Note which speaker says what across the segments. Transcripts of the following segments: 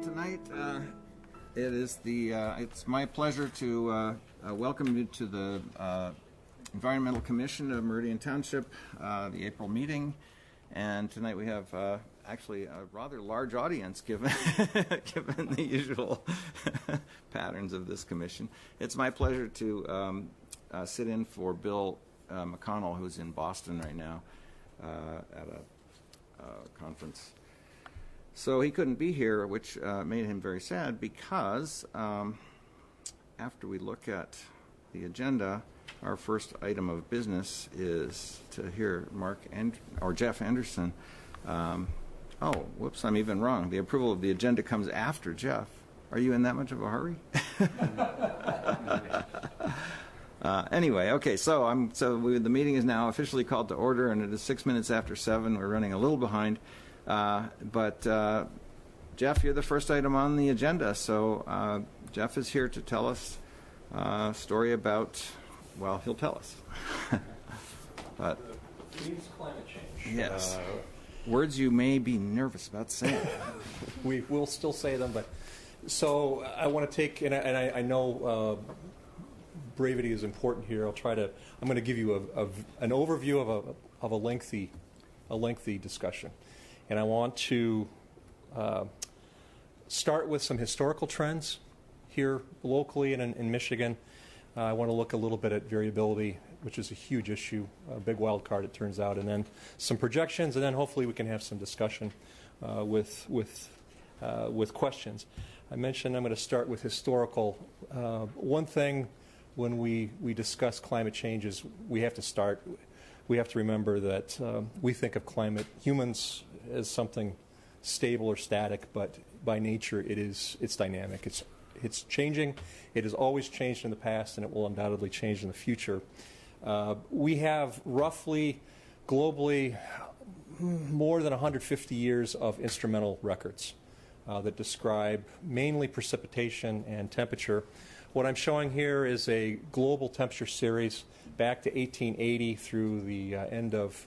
Speaker 1: tonight. It's my pleasure to welcome you to the Environmental Commission of Meridian Township, the April meeting. And tonight we have actually a rather large audience given given the usual patterns of this commission. It's my pleasure to sit in for Bill McConnell, who's in Boston right now at a conference. So he couldn't be here, which made him very sad because after we look at the agenda, our first item of business is to hear Jeff Andersen. Oh, whoops, I'm even wrong. The approval of the agenda comes after Jeff. Are you in that much of a hurry? Anyway, okay, the meeting is now officially called to order, and it is 6 minutes after 7. We're running a little behind. But Jeff, you're the first item on the agenda, so Jeff is here to tell us a story about, well, he'll tell us. But
Speaker 2: themes of climate change.
Speaker 1: Yes. Words you may be nervous about saying.
Speaker 2: We will still say them, but so I want to take, and I know brevity is important here. I'm going to give you an overview of a lengthy discussion. And I want to start with some historical trends here locally and in Michigan. I want to look a little bit at variability, which is a huge issue, a big wild card it turns out, and then some projections, and then hopefully we can have some discussion with questions. I mentioned I'm going to start with historical. One thing when we discuss climate change is we have to remember that we think of humans as something stable or static, but by nature it's dynamic. It's changing. It has always changed in the past, and it will undoubtedly change in the future. We have roughly, globally, more than 150 years of instrumental records that describe mainly precipitation and temperature. What I'm showing here is a global temperature series back to 1880 through the end of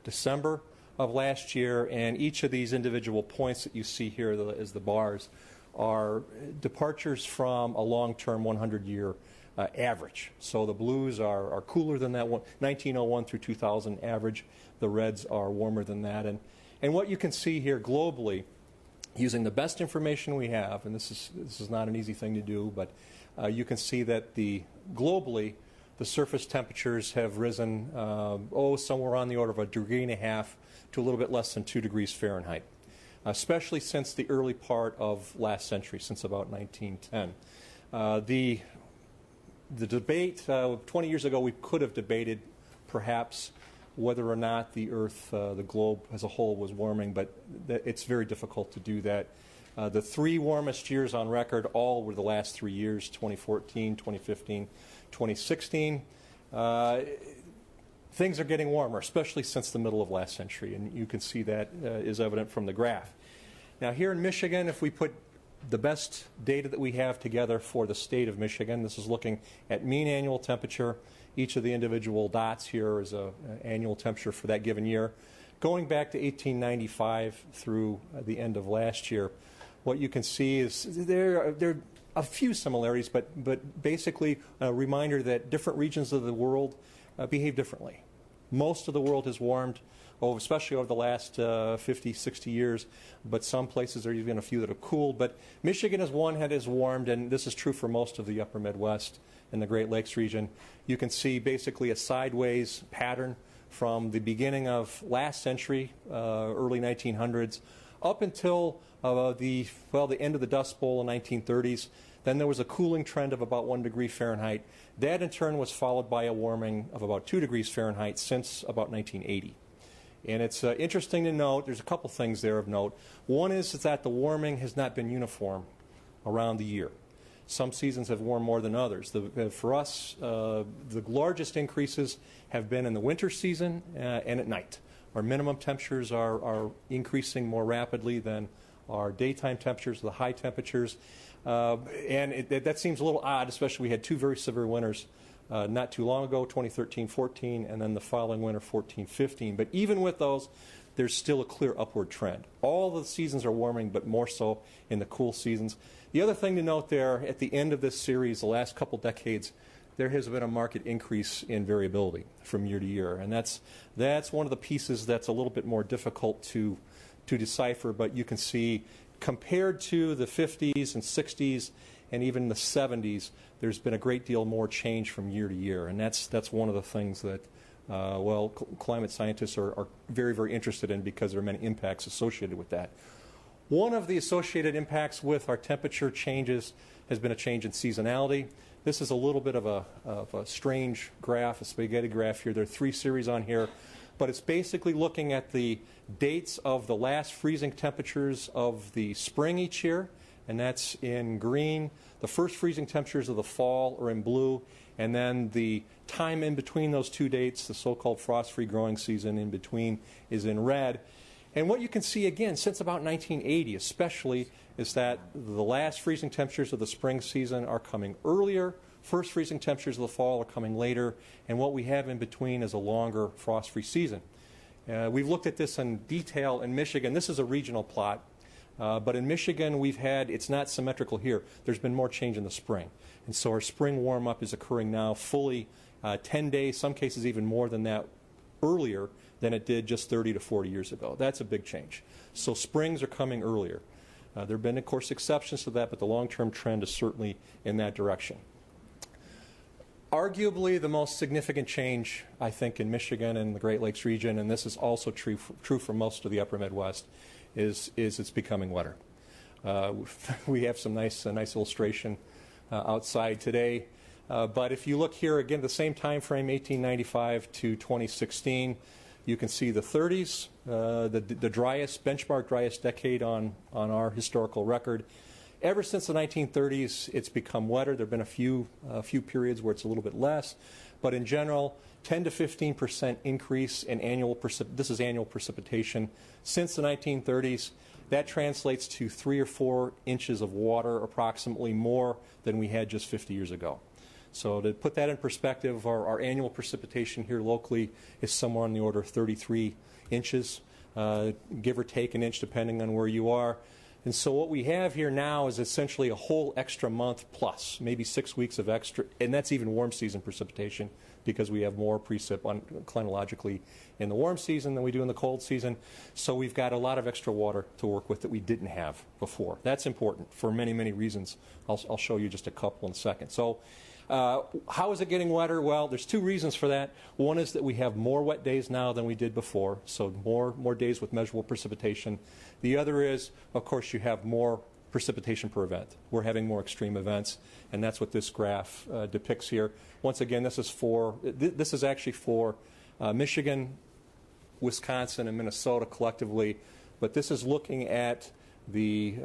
Speaker 2: December of last year, and each of these individual points that you see here as the bars are departures from a long-term 100-year average. So the blues are cooler than that 1901 through 2000 average. The reds are warmer than that. And what you can see here globally, using the best information we have, and this is not an easy thing to do, but you can see that globally the surface temperatures have risen somewhere on the order of 1.5 degrees to a little bit less than 2 degrees Fahrenheit, especially since the early part of last century, since about 1910. The debate 20 years ago, we could have debated perhaps whether or not the Earth, the globe as a whole, was warming, but it's very difficult to do that. The 3 warmest years on record all were the last 3 years, 2014, 2015, 2016. Things are getting warmer, especially since the middle of last century, and you can see that is evident from the graph. Now here in Michigan, if we put the best data that we have together for the state of Michigan, this is looking at mean annual temperature. Each of the individual dots here is an annual temperature for that given year. Going back to 1895 through the end of last year, what you can see is there are a few similarities, but basically a reminder that different regions of the world behave differently. Most of the world has warmed, especially over the last 50, 60 years, but some places there are even a few that have cooled. But Michigan is one that has warmed, and this is true for most of the upper Midwest and the Great Lakes region. You can see basically a sideways pattern from the beginning of last century, early 1900s, up until the end of the Dust Bowl in 1930s. Then there was a cooling trend of about 1 degree Fahrenheit. That in turn was followed by a warming of about 2 degrees Fahrenheit since about 1980. And it's interesting to note, there's a couple things there of note. One is that the warming has not been uniform around the year. Some seasons have warmed more than others. For us, the largest increases have been in the winter season and at night. Our minimum temperatures are increasing more rapidly than our daytime temperatures, the high temperatures. And that seems a little odd, especially we had 2 very severe winters not too long ago, 2013-14, and then the following winter, 14-15. But even with those, there's still a clear upward trend. All the seasons are warming, but more so in the cool seasons. The other thing to note there, at the end of this series, the last couple decades, there has been a marked increase in variability from year to year. And that's one of the pieces that's a little bit more difficult to decipher, but you can see compared to the 50s and 60s and even the 70s, there's been a great deal more change from year to year. And that's one of the things that, climate scientists are very, very interested in, because there are many impacts associated with that. One of the associated impacts with our temperature changes has been a change in seasonality. This is a little bit of a strange graph, a spaghetti graph here. There are 3 series on here, but it's basically looking at the dates of the last freezing temperatures of the spring each year, and that's in green. The first freezing temperatures of the fall are in blue, and then the time in between those 2 dates, the so-called frost-free growing season in between, is in red. And what you can see, again, since about 1980 especially, is that the last freezing temperatures of the spring season are coming earlier, first freezing temperatures of the fall are coming later, and what we have in between is a longer frost-free season. We've looked at this in detail in Michigan. This is a regional plot, but in Michigan we've had, it's not symmetrical here, there's been more change in the spring. And so our spring warm-up is occurring now fully 10 days, some cases even more than that, earlier than it did just 30 to 40 years ago. That's a big change. So springs are coming earlier. There have been, of course, exceptions to that, but the long-term trend is certainly in that direction. Arguably the most significant change, I think, in Michigan and the Great Lakes region, and this is also true for most of the upper Midwest, is it's becoming wetter. We have some nice illustration outside today. But if you look here, again, the same time frame, 1895 to 2016, you can see the 30s, the driest, benchmark driest decade on our historical record. Ever since the 1930s, it's become wetter. There have been a few periods where it's a little bit less, but in general, 10 to 15% increase in annual precipitation since the 1930s. That translates to 3 or 4 inches of water, approximately more than we had just 50 years ago. So to put that in perspective, our annual precipitation here locally is somewhere on the order of 33 inches, give or take an inch depending on where you are. And so what we have here now is essentially a whole extra month plus, maybe 6 weeks of extra, and that's even warm season precipitation, because we have more precip climatologically in the warm season than we do in the cold season. So we've got a lot of extra water to work with that we didn't have before. That's important for many, many reasons. I'll show you just a couple in a second. So how is it getting wetter? Well, there's 2 reasons for that. One is that we have more wet days now than we did before, so more days with measurable precipitation. The other is, of course, you have more precipitation per event. We're having more extreme events, and that's what this graph depicts here. Once again, this is actually for Michigan, Wisconsin, and Minnesota collectively, but this is looking at the,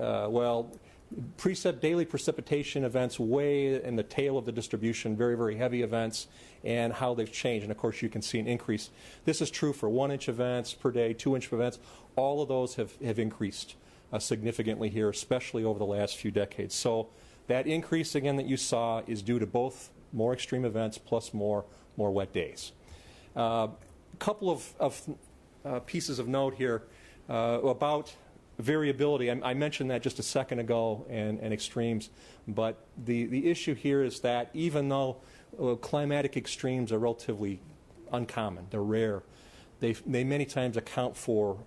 Speaker 2: daily precipitation events way in the tail of the distribution, very, very heavy events, and how they've changed. And of course, you can see an increase. This is true for 1-inch events per day, 2-inch events. All of those have increased significantly here, especially over the last few decades. So that increase, again, that you saw is due to both more extreme events plus more wet days. A couple of pieces of note here about variability. I mentioned that just a second ago, and extremes, but the issue here is that even though climatic extremes are relatively uncommon, they're rare, they many times account for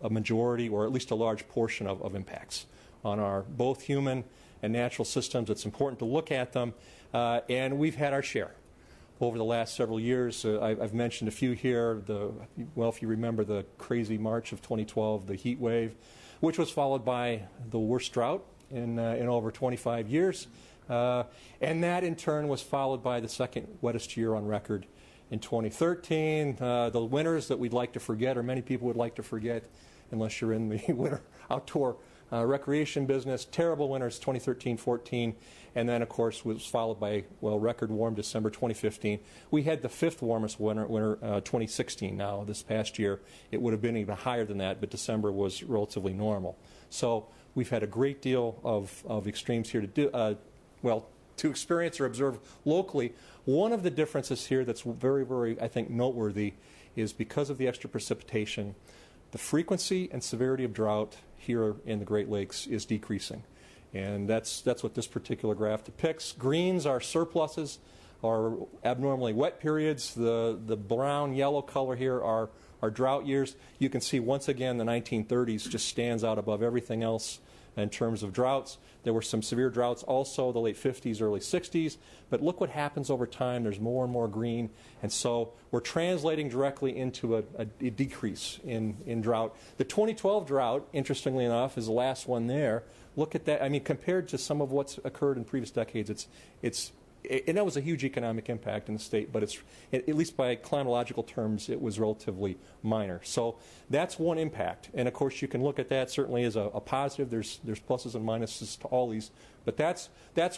Speaker 2: a majority, or at least a large portion of impacts on our both human and natural systems. It's important to look at them, and we've had our share over the last several years. I've mentioned a few here. If you remember the crazy March of 2012, the heat wave, which was followed by the worst drought in over 25 years. And that, in turn, was followed by the second wettest year on record in 2013. The winters that we'd like to forget, or many people would like to forget, unless you're in the winter outdoor recreation business. Terrible winters, 2013-14, and then, of course, was followed by, record warm December 2015. We had the 5th warmest winter 2016 now, this past year. It would have been even higher than that, but December was relatively normal. So we've had a great deal of extremes here to to experience or observe locally. One of the differences here that's very, very, I think, noteworthy is because of the extra precipitation, the frequency and severity of drought here in the Great Lakes is decreasing. And that's what this particular graph depicts. Greens are surpluses, are abnormally wet periods. The brown, yellow color here are drought years. You can see once again the 1930s just stands out above everything else in terms of droughts. There were some severe droughts also the late 50s, early 60s. But look what happens over time. There's more and more green. And so we're translating directly into a decrease in drought. The 2012 drought, interestingly enough, is the last one there. Look at that. I mean, compared to some of what's occurred in previous decades, and that was a huge economic impact in the state, but at least by climatological terms, it was relatively minor. So that's one impact. And of course, you can look at that certainly as a positive. There's pluses and minuses to all these. But that's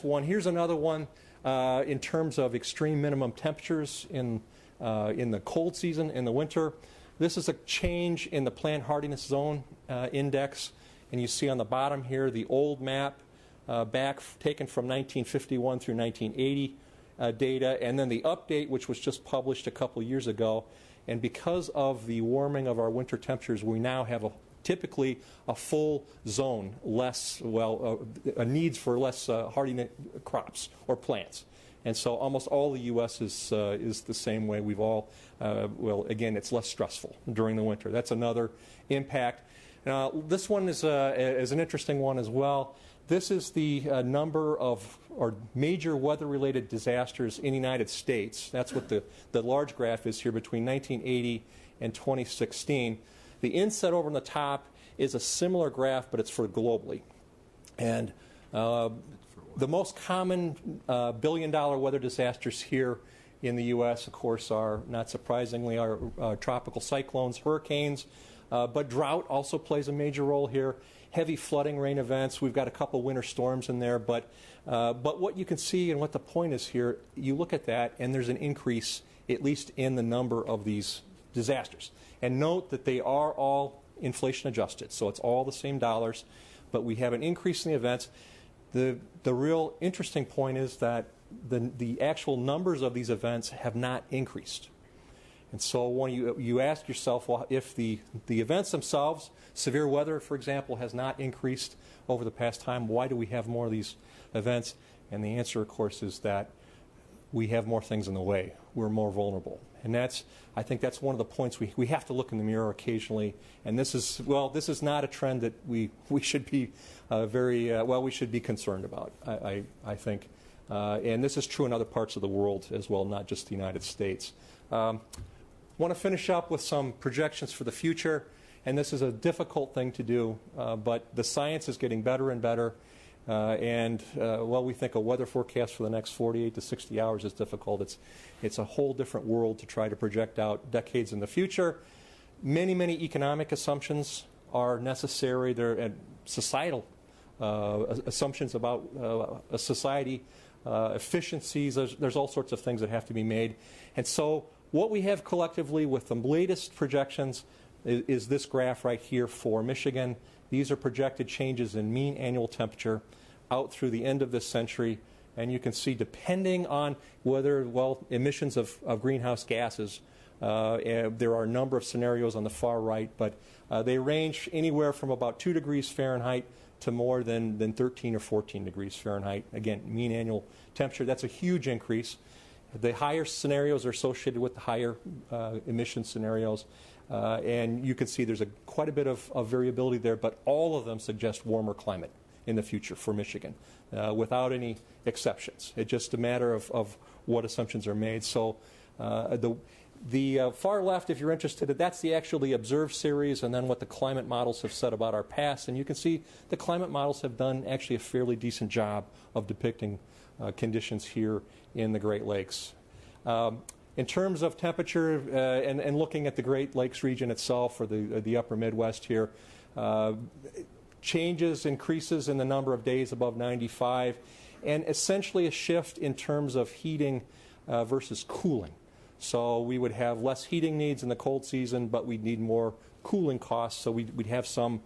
Speaker 2: one. Here's another one in terms of extreme minimum temperatures in the cold season, in the winter. This is a change in the plant hardiness zone index. And you see on the bottom here the old map back taken from 1951 through 1980 data, and then the update, which was just published a couple of years ago. And because of the warming of our winter temperatures, we now have typically a full zone, needs for less hardy crops or plants. And so almost all the U.S. is the same way. We've all, again, it's less stressful during the winter. That's another impact. This one is an interesting one as well. This is the number of major weather-related disasters in the United States. That's what the large graph is here between 1980 and 2016. The inset over on the top is a similar graph, but it's for globally. And the most common billion-dollar weather disasters here in the U.S., of course, are, not surprisingly, are tropical cyclones, hurricanes, but drought also plays a major role here. Heavy flooding, rain events. We've got a couple winter storms in there, but what you can see and what the point is here, you look at that, and there's an increase, at least in the number of these disasters. And note that they are all inflation adjusted, so it's all the same dollars, but we have an increase in the events. The real interesting point is that the actual numbers of these events have not increased. And so when you ask yourself, well, if the events themselves, severe weather, for example, has not increased over the past time, why do we have more of these events? And the answer, of course, is that we have more things in the way. We're more vulnerable. And I think that's one of the points we have to look in the mirror occasionally. And this is not a trend that we should be we should be concerned about, I think. And this is true in other parts of the world as well, not just the United States. Want to finish up with some projections for the future, and this is a difficult thing to do, but the science is getting better and better, we think a weather forecast for the next 48 to 60 hours is difficult. It's a whole different world to try to project out decades in the future. Many economic assumptions are necessary. There are societal assumptions about a society, efficiencies. There's all sorts of things that have to be made, and so what we have collectively with the latest projections is this graph right here for Michigan. These are projected changes in mean annual temperature out through the end of this century. And you can see, depending on whether, emissions of greenhouse gases, there are a number of scenarios on the far right, but they range anywhere from about 2 degrees Fahrenheit to more than 13 or 14 degrees Fahrenheit. Again, mean annual temperature. That's a huge increase. The higher scenarios are associated with the higher emission scenarios. And you can see there's quite a bit of variability there, but all of them suggest warmer climate in the future for Michigan, without any exceptions. It's just a matter of what assumptions are made. So the far left, if you're interested, that's the actually observed series, and then what the climate models have said about our past. And you can see the climate models have done actually a fairly decent job of depicting conditions here in the Great Lakes. In terms of temperature and looking at the Great Lakes region itself, or the upper Midwest here, increases in the number of days above 95, and essentially a shift in terms of heating versus cooling. So we would have less heating needs in the cold season, but we'd need more cooling costs, so we'd have some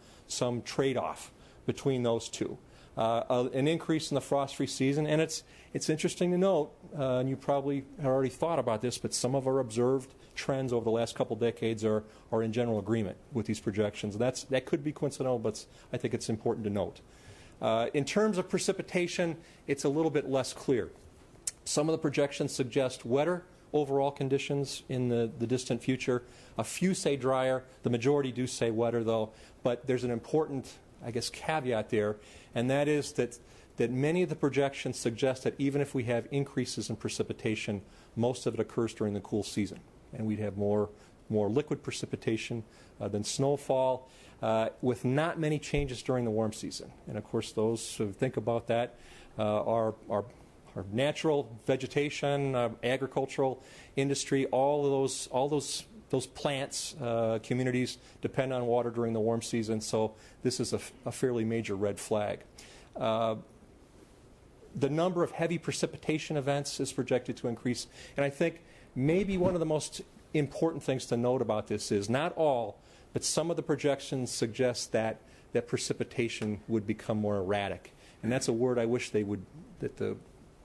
Speaker 2: trade-off between those two. an increase in the frost-free season. And it's interesting to note, and you probably have already thought about this, but some of our observed trends over the last couple decades are in general agreement with these projections. That could be coincidental, but I think it's important to note. In terms of precipitation, it's a little bit less clear. Some of the projections suggest wetter overall conditions in the distant future. A few say drier. The majority do say wetter, though. But there's an important, I guess, caveat there, and that is that many of the projections suggest that even if we have increases in precipitation, most of it occurs during the cool season, and we'd have more liquid precipitation than snowfall, with not many changes during the warm season. And of course, those who think about that are natural vegetation, agricultural industry. All those plants, communities depend on water during the warm season. So this is a fairly major red flag. The number of heavy precipitation events is projected to increase. And I think maybe one of the most important things to note about this is not all, but some of the projections suggest that precipitation would become more erratic. And that's a word I wish that the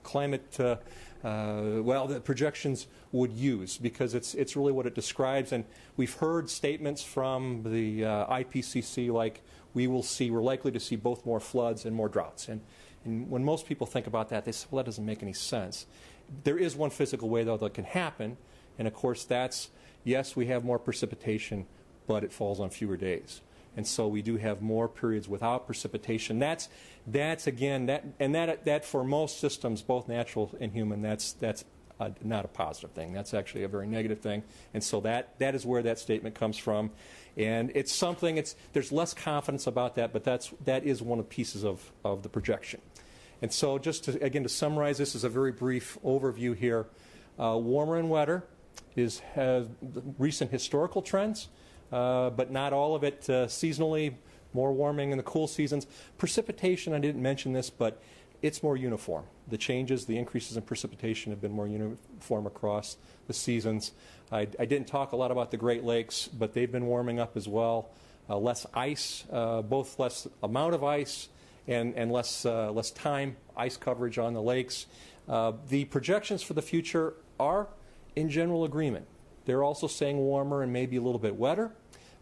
Speaker 2: climate, the projections would use, because it's really what it describes. And we've heard statements from the IPCC like we're likely to see both more floods and more droughts. And when most people think about that, they say, well, that doesn't make any sense. There is one physical way, though, that can happen. And, of course, that's, yes, we have more precipitation, but it falls on fewer days. And so we do have more periods without precipitation. That's again, that for most systems, both natural and human, that's not a positive thing. That's actually a very negative thing. And so that is where that statement comes from. And it's something, there's less confidence about that, but that is one of the pieces of the projection. And so just to summarize, this is a very brief overview here. Warmer and wetter has recent historical trends, but not all of it seasonally, more warming in the cool seasons. Precipitation, I didn't mention this, but it's more uniform. The increases in precipitation have been more uniform across the seasons. I didn't talk a lot about the Great Lakes, but they've been warming up as well. Less ice, both less amount of ice and less time, ice coverage on the lakes. The projections for the future are in general agreement. They're also saying warmer and maybe a little bit wetter,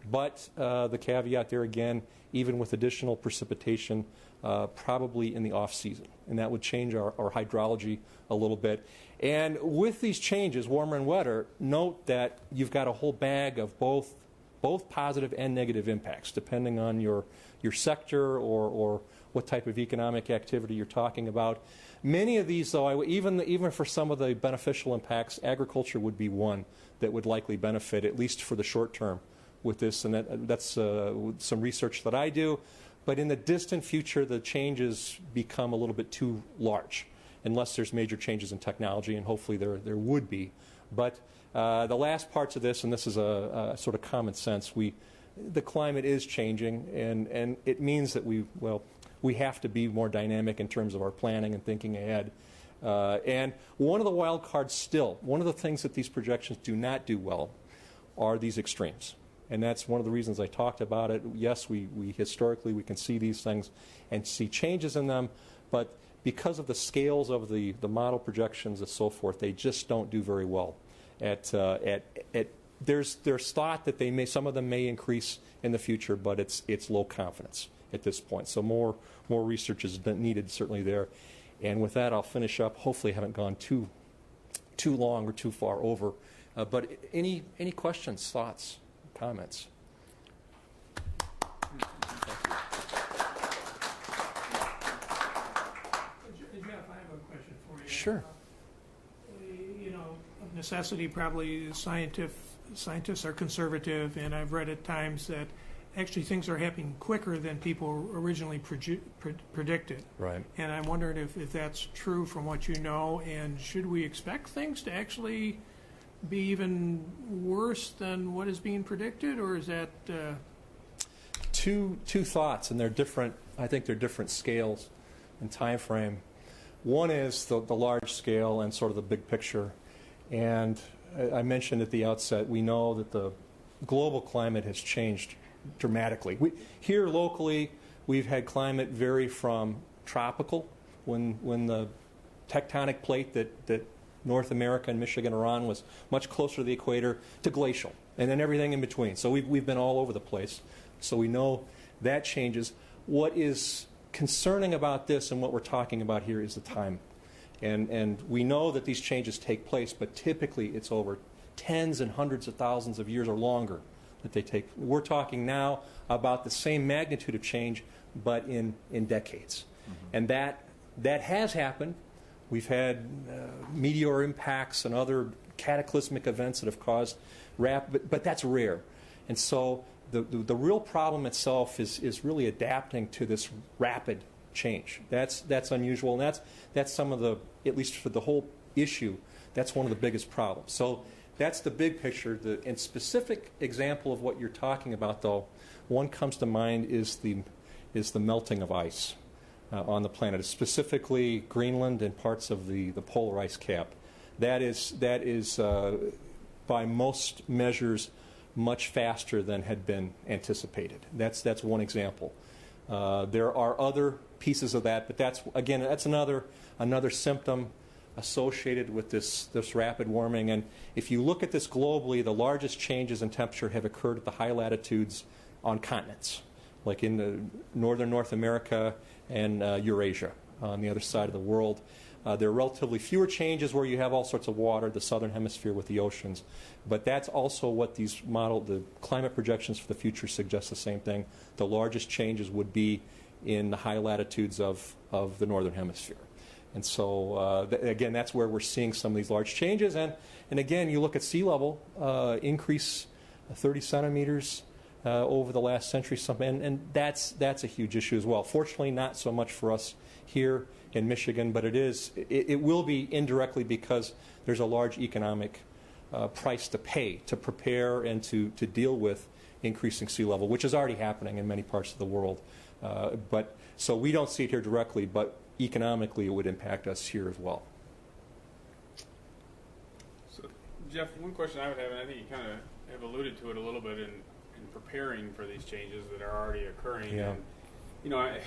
Speaker 2: but the caveat there again, even with additional precipitation, probably in the off-season. And that would change our hydrology a little bit. And with these changes, warmer and wetter, note that you've got a whole bag of both positive and negative impacts, depending on your sector or what type of economic activity you're talking about. Many of these, though, even for some of the beneficial impacts, agriculture would be one that would likely benefit, at least for the short term, with this. And that's some research that I do. But in the distant future, the changes become a little bit too large, unless there's major changes in technology, and hopefully there would be. But the last parts of this, and this is a sort of common sense, the climate is changing, and it means that we have to be more dynamic in terms of our planning and thinking ahead. And one of the wild cards still, one of the things that these projections do not do well are these extremes. And that's one of the reasons I talked about it. Yes, we historically, we can see these things and see changes in them, but because of the scales of the model projections and so forth, they just don't do very well. There's thought that some of them may increase in the future, but it's low confidence at this point. So more research is needed certainly there. And with that, I'll finish up. Hopefully I haven't gone too long or too far over. But any questions, thoughts, comments?
Speaker 3: Jeff, I have a question for you.
Speaker 2: Sure.
Speaker 3: Of necessity, probably scientists are conservative, and I've read at times that actually things are happening quicker than people originally predicted.
Speaker 2: Right.
Speaker 3: And I'm wondering if that's true from what you know, and should we expect things to actually be even worse than what is being predicted, or is that...
Speaker 2: Two thoughts, and they're different. I think they're different scales and time frame. One is the large scale and sort of the big picture. And I mentioned at the outset, we know that the global climate has changed dramatically. Here locally, we've had climate vary from tropical when the tectonic plate that North America and Michigan are on was much closer to the equator, to glacial, and then everything in between. So we've been all over the place. So we know that changes. What is concerning about this and what we're talking about here is the time. And we know that these changes take place, but typically it's over tens and hundreds of thousands of years or longer that they take. We're talking now about the same magnitude of change, but in decades. Mm-hmm. And that has happened. We've had meteor impacts and other cataclysmic events that have caused but that's rare. And so the real problem itself is really adapting to this rapid change. That's unusual, and that's some of the, at least for the whole issue, that's one of the biggest problems. So that's the big picture. And specific example of what you're talking about, though, one comes to mind is the melting of ice on the planet, specifically Greenland and parts of the polar ice cap. That is by most measures much faster than had been anticipated. That's one example. There are other pieces of that, but that's another symptom associated with this rapid warming. And if you look at this globally, the largest changes in temperature have occurred at the high latitudes on continents, like in the northern North America and Eurasia on the other side of the world. There are relatively fewer changes where you have all sorts of water, the southern hemisphere with the oceans. But that's also what the climate projections for the future suggest the same thing. The largest changes would be in the high latitudes of the northern hemisphere. And so, again, that's where we're seeing some of these large changes. And again, you look at sea level increase 30 centimeters over the last century, and that's a huge issue as well. Fortunately, not so much for us here in Michigan, but it will be indirectly because there's a large economic price to pay to prepare and to deal with increasing sea level, which is already happening in many parts of the world. So we don't see it here directly, but economically it would impact us here as well.
Speaker 4: So, Jeff, one question I would have, and I think you kind of have alluded to it a little bit in preparing for these changes that are already occurring.
Speaker 2: Yeah.
Speaker 4: And,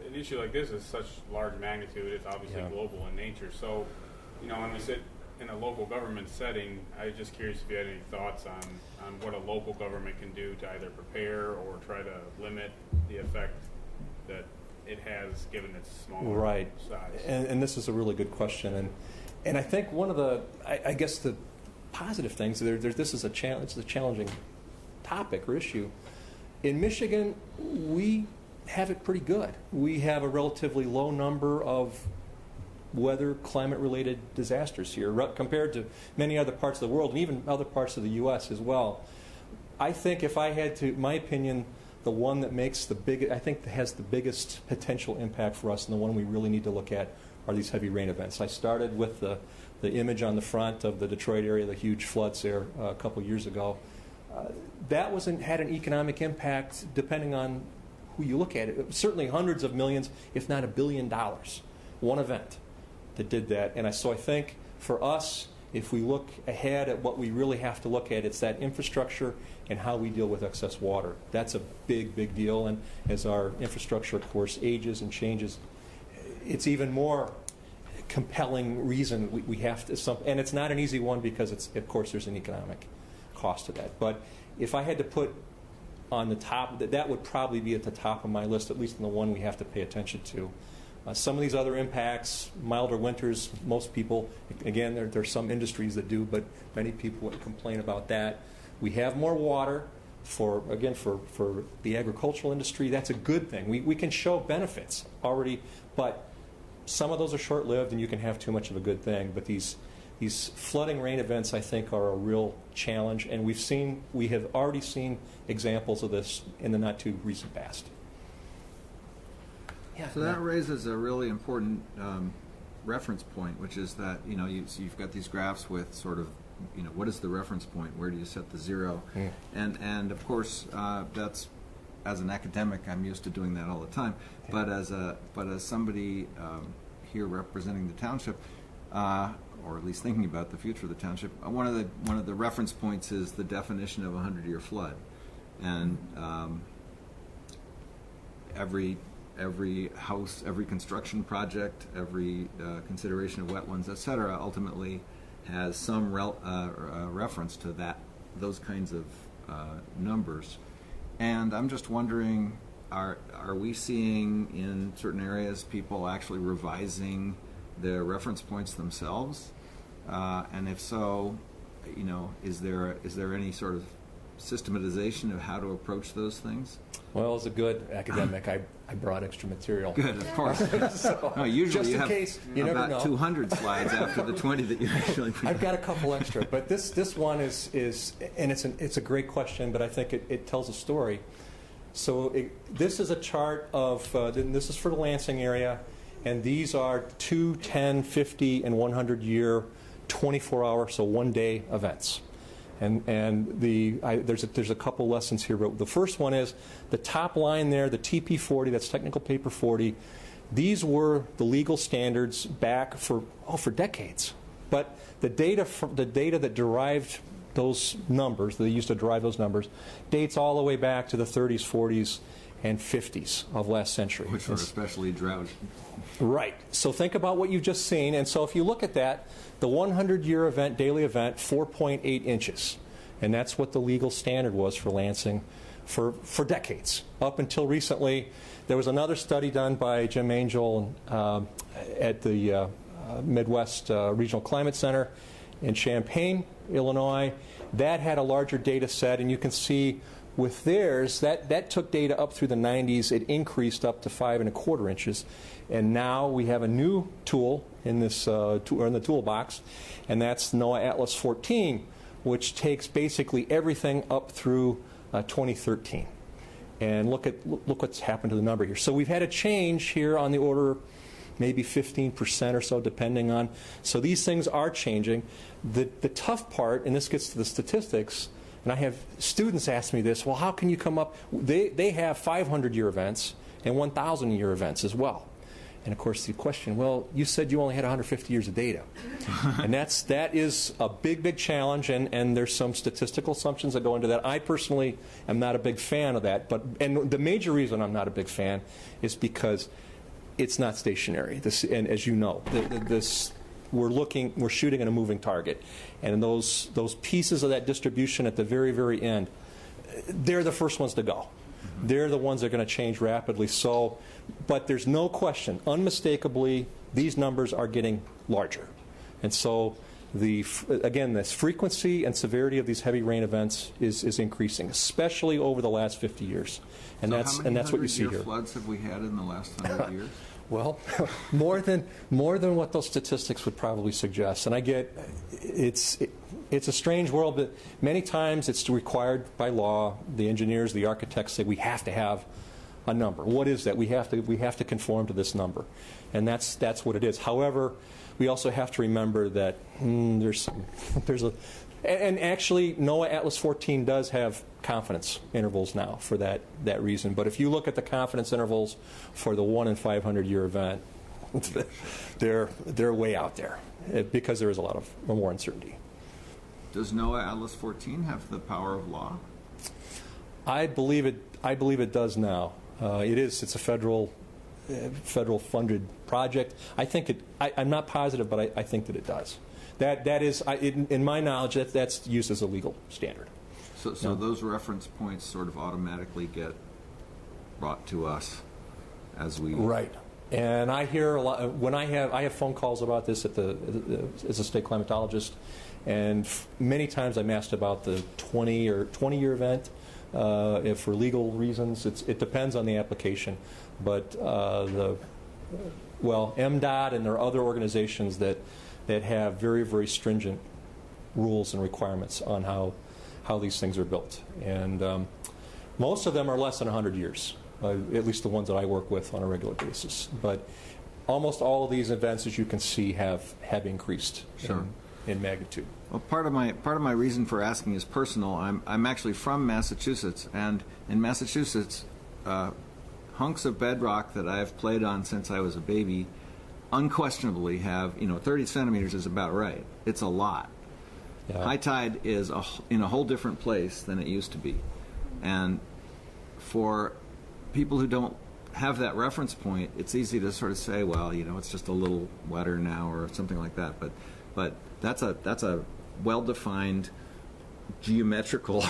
Speaker 4: an issue like this is such large magnitude. It's obviously global in nature. So, when we sit in a local government setting, I was just curious if you had any thoughts on what a local government can do to either prepare or try to limit the effect that it has given its smaller size.
Speaker 2: And this is a really good question. And I think one of the, I guess the positive things, this is it's a challenging topic or issue. In Michigan, we have it pretty good. We have a relatively low number of weather, climate-related disasters here compared to many other parts of the world and even other parts of the U.S. as well. I think if I had to, my opinion, the one that has the biggest potential impact for us and the one we really need to look at are these heavy rain events. I started with the image on the front of the Detroit area, the huge floods there a couple years ago. That had an economic impact depending on who you look at. It was certainly hundreds of millions, if not $1 billion, one event that did that. And so I think for us, if we look ahead at what we really have to look at, it's that infrastructure and how we deal with excess water. That's a big, big deal. And as our infrastructure, of course, ages and changes, it's even more compelling reason we have to. And it's not an easy one because of course, there's an economic cost to that. But if I had to put on the top, that would probably be at the top of my list, at least in the one we have to pay attention to. Some of these other impacts, milder winters, most people, again, there are some industries that do, but many people would complain about that. We have more water for the agricultural industry. That's a good thing. We can show benefits already, but some of those are short-lived and you can have too much of a good thing. But these flooding rain events, I think, are a real challenge, and we have already seen examples of this in the not-too-recent past.
Speaker 1: Yeah, so that raises a really important reference point, which is that you've got these graphs with sort of what is the reference point? Where do you set the zero? And of course that's, as an academic, I'm used to doing that all the time. But as somebody here representing the township, or at least thinking about the future of the township, one of the reference points is the definition of a 100-year flood, and every every house, every construction project, every consideration of wetlands, et cetera, ultimately has some reference to those kinds of numbers. And I'm just wondering, are we seeing in certain areas people actually revising the reference points themselves? And if so, is there any sort of systematization of how to approach those things?
Speaker 2: Well, as a good academic, I brought extra material.
Speaker 1: Good, of course.
Speaker 2: So,
Speaker 1: no, usually
Speaker 2: just
Speaker 1: you
Speaker 2: in
Speaker 1: have
Speaker 2: case, you never
Speaker 1: about
Speaker 2: know.
Speaker 1: 200 slides after the 20 that you actually present.
Speaker 2: I've got a couple extra, but this one is and it's a great question, but I think it tells a story. So this is a chart of, this is for the Lansing area, and these are 2, 10, 50, and 100-year, 24-hour, so one-day events. And there's a couple lessons here, but the first one is the top line there, the TP40, that's technical paper 40. These were the legal standards back for decades. But the data that derived those numbers, they used to derive those numbers, dates all the way back to the 30s, 40s, and 50s of last century.
Speaker 1: Which were especially drought.
Speaker 2: Right. So think about what you've just seen. And so if you look at that, the 100-year event, daily event, 4.8 inches. And that's what the legal standard was for Lansing for decades. Up until recently, there was another study done by Jim Angel at the Midwest Regional Climate Center in Champaign, Illinois. That had a larger data set, and you can see with theirs, that took data up through the 90s. It increased up to 5.25 inches. And now we have a new tool in this in the toolbox, and that's NOAA Atlas 14, which takes basically everything up through 2013. And look what's happened to the number here. So we've had a change here on the order maybe 15% or so, depending on. So these things are changing. The tough part, and this gets to the statistics, and I have students ask me this, well, how can you come up? They have 500-year events and 1,000-year events as well. And of course the question, well, you said you only had 150 years of data. And that is a big challenge, and there's some statistical assumptions that go into that. I personally am not a big fan of that, and the major reason I'm not a big fan is because it's not stationary. And as you know, we're shooting at a moving target, and those pieces of that distribution at the very end, they're the first ones to go. They're the ones that are going to change rapidly. So, but there's no question, unmistakably, these numbers are getting larger, and so again, this frequency and severity of these heavy rain events is increasing, especially over the last 50 years, and
Speaker 1: so
Speaker 2: that's what you see here.
Speaker 1: How many 100-year floods have we had in the last 100 years?
Speaker 2: Well, more than what those statistics would probably suggest. And I get it's a strange world, but many times it's required by law. The engineers, the architects say we have to have a number. What is that? We have to conform to this number, and that's what it is. However, we also have to remember that and actually NOAA Atlas 14 does have confidence intervals now for that reason. But if you look at the confidence intervals for the 1 in 500-year event, they're way out there because there is a lot of more uncertainty.
Speaker 1: Does NOAA Atlas 14 have the power of law?
Speaker 2: I believe it does now. It's a federal funded project. I think I'm not positive, but I think that it does. That is, in my knowledge, that's used as a legal standard.
Speaker 1: So those reference points sort of automatically get brought to us as we...
Speaker 2: Right. And I hear a lot, when I have phone calls about this as a state climatologist, and many times I'm asked about the 20-year event. If for legal reasons, it depends on the application. But MDOT and there are other organizations that have very stringent rules and requirements on how these things are built. And most of them are less than 100 years, at least the ones that I work with on a regular basis. But almost all of these events, as you can see, have increased in magnitude.
Speaker 1: Well, part of my reason for asking is personal. I'm actually from Massachusetts, and in Massachusetts, hunks of bedrock that I've played on since I was a baby unquestionably have, 30 centimeters is about right. It's a lot. Yeah. High tide is in a whole different place than it used to be. And for people who don't have that reference point, it's easy to sort of say, well, it's just a little wetter now or something like that. But that's a well-defined geometrical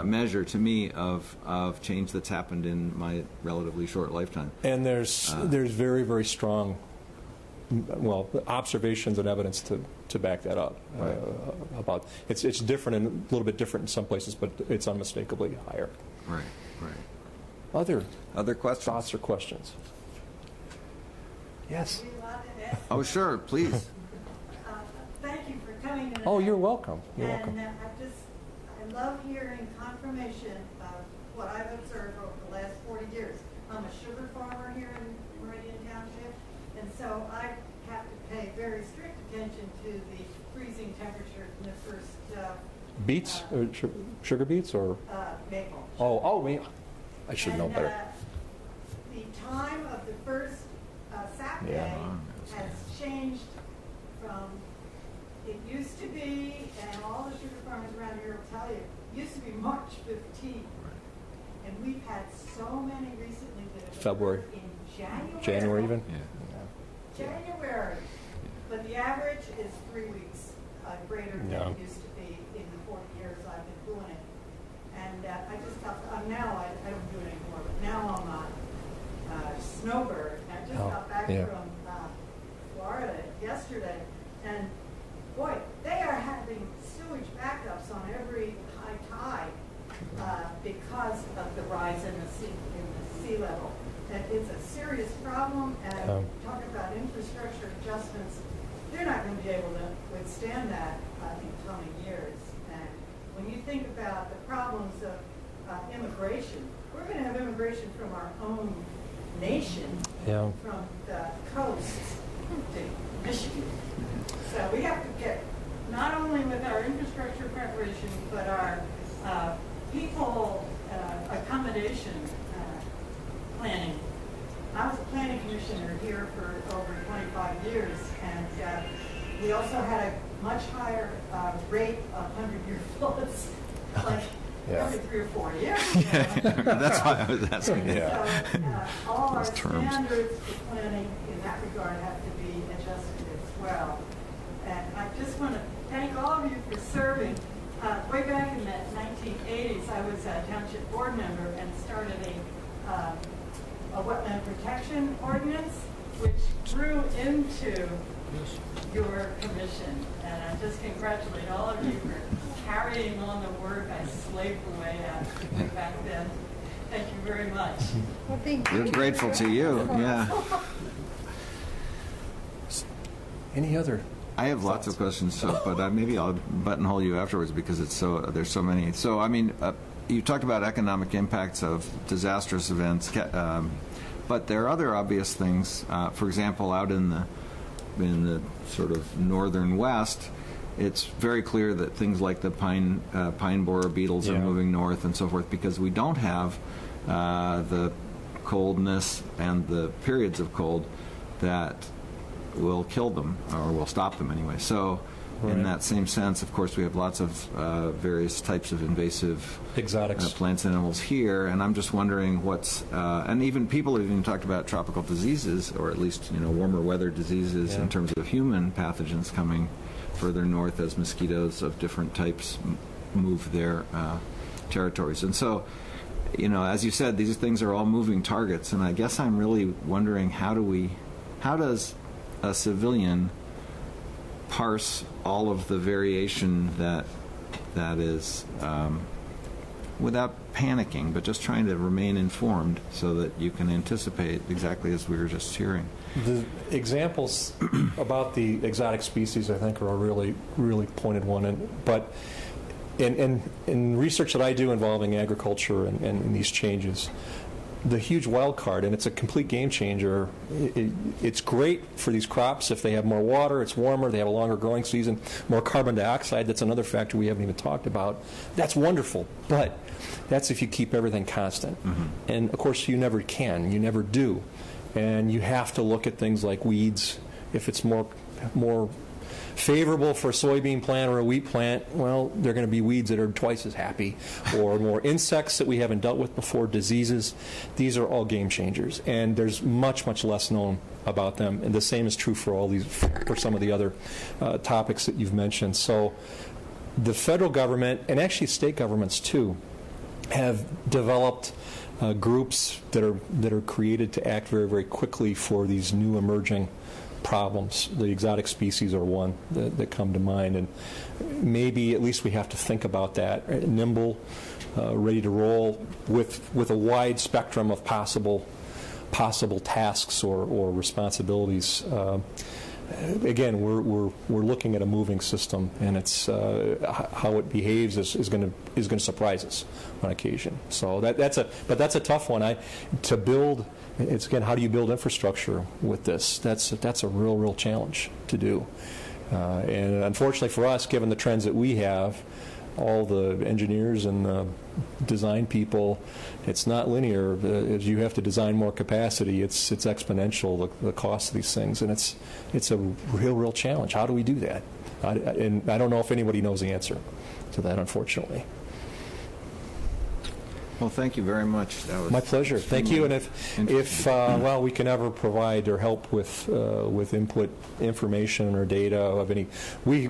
Speaker 1: measure to me of change that's happened in my relatively short lifetime.
Speaker 2: And there's very, very strong, observations and evidence to back that up.
Speaker 1: Right.
Speaker 2: About it's different and a little bit different in some places, but it's unmistakably higher.
Speaker 1: Right.
Speaker 2: Other
Speaker 1: questions?
Speaker 2: Thoughts or questions? Yes.
Speaker 1: Oh, sure, please.
Speaker 5: Thank you for coming tonight.
Speaker 2: Oh, you're welcome. You're welcome.
Speaker 5: I love hearing confirmation of what I've observed over the last 40 years. I'm a sugar farmer here in Meridian Township, and so I have to pay very strict attention to the freezing temperature in the first
Speaker 2: Beets? Sugar beets or?
Speaker 5: maple.
Speaker 2: Oh, I should know better.
Speaker 5: The time of the first sap day has changed from, it used to be, and all the sugar farmers around here will tell you, it used to be March 15th. And we've had so many recently that have
Speaker 2: February.
Speaker 5: In
Speaker 2: January even?
Speaker 5: January. But the average is 3 weeks greater than it used to be in the 40 years I've been doing it. And I just got, now I don't do it anymore, but now I'm a snowbird. I just got back from Florida yesterday, and boy, they are having sewage backups on every high tide because of the rise in the sea level. And it's a serious problem, and talking about infrastructure adjustments, they're not going to be able to withstand that in coming years. And when you think about the problems of immigration, we're going to have immigration from our own nation, from the coast to Michigan. So we have to get, not only with our infrastructure preparation, but our people accommodation planning. I was a planning commissioner here for over 25 years, and we also had a much higher rate of 100-year floods, like every 3 or 4 years.
Speaker 1: That's why I was asking.
Speaker 5: So all our standards for planning in that regard have to be adjusted as well. And I just want to thank all of you for serving. Way back in the 1980s, I was a township board member and started a wetland protection ordinance, which grew into your commission. And I just congratulate all of you for carrying on the work I slaved away at way back then. Thank you very much.
Speaker 6: Well, thank you.
Speaker 1: We're grateful to you. Yeah.
Speaker 2: Any other?
Speaker 1: I have lots of questions, but maybe I'll buttonhole you afterwards because there's so many. So, I mean, you talked about economic impacts of disastrous events, but there are other obvious things. For example, out in the sort of northern west, it's very clear that things like the pine borer beetles are moving north and so forth because we don't have the coldness and the periods of cold that will kill them or will stop them anyway. So in that same sense, of course, we have lots of various types of invasive
Speaker 2: exotics,
Speaker 1: plants and animals here, and I'm just wondering what's and even people have even talked about tropical diseases, or at least warmer weather diseases in terms of human pathogens coming further north as mosquitoes of different types move their territories. And so, as you said, these things are all moving targets, and I guess I'm really wondering how does a civilian parse all of the variation that is without panicking, but just trying to remain informed so that you can anticipate exactly as we were just hearing.
Speaker 2: The examples about the exotic species, I think, are a really, really pointed one. But in research that I do involving agriculture and these changes, the huge wild card, and it's a complete game changer. It's great for these crops if they have more water, it's warmer, they have a longer growing season, more carbon dioxide. That's another factor we haven't even talked about. That's wonderful, but that's if you keep everything constant. And of course, you never can, you never do. And you have to look at things like weeds. If it's more favorable for a soybean plant or a wheat plant, well, there are going to be weeds that are twice as happy, or more insects that we haven't dealt with before, diseases. These are all game changers, and there's much, much less known about them, and the same is true for for some of the other topics that you've mentioned. So the federal government, and actually state governments too, have developed groups that are created to act very, very quickly for these new emerging problems. The exotic species are one that come to mind, and maybe at least we have to think about that. Nimble, ready to roll with a wide spectrum of possible tasks or responsibilities. Again, we're looking at a moving system, and it's how it behaves is going to surprise us on occasion. So that's a tough one. To build, it's again, how do you build infrastructure with this? That's a real challenge to do. And unfortunately for us, given the trends that we have, all the engineers and the design people, it's not linear. As you have to design more capacity, it's exponential, the cost of these things, and it's a real challenge. How do we do that? And I don't know if anybody knows the answer to that, unfortunately.
Speaker 1: Well, thank you very much. That was
Speaker 2: my pleasure. Thank you. And if we can ever provide or help with input information or data of any, we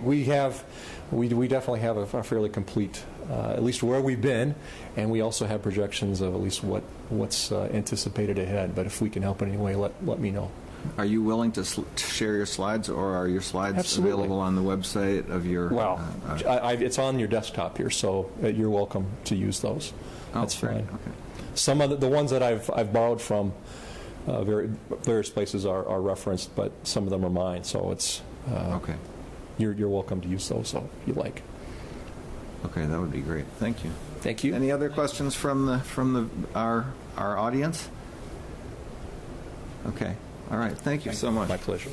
Speaker 2: definitely have a fairly complete, at least where we've been, and we also have projections of at least what's anticipated ahead. But if we can help in any way, let me know.
Speaker 1: Are you willing to share your slides, or are your slides
Speaker 2: Absolutely.
Speaker 1: available on the website of your?
Speaker 2: Well, it's on your desktop here, so you're welcome to use those. That's fine.
Speaker 1: Okay.
Speaker 2: Some of the ones that I've borrowed from various places are referenced, but some of them are mine. So it's
Speaker 1: okay.
Speaker 2: You're welcome to use those, so if you like.
Speaker 1: Okay, that would be great. Thank you.
Speaker 2: Thank you.
Speaker 1: Any other questions from our audience? Okay. All right. Thank you so much.
Speaker 2: My pleasure.